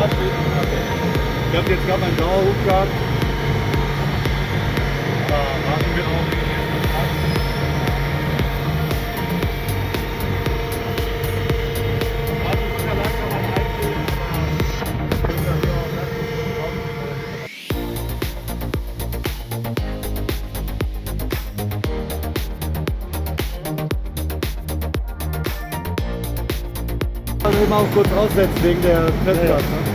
steht. Ich habe jetzt gerade meinen Dauerhub gehabt. Da warten wir auch den ersten Tag. Also sogar langsam am Einstehen, aber ich bin auch also immer auch kurz aussetzen wegen der Festplatte. Ja, ja.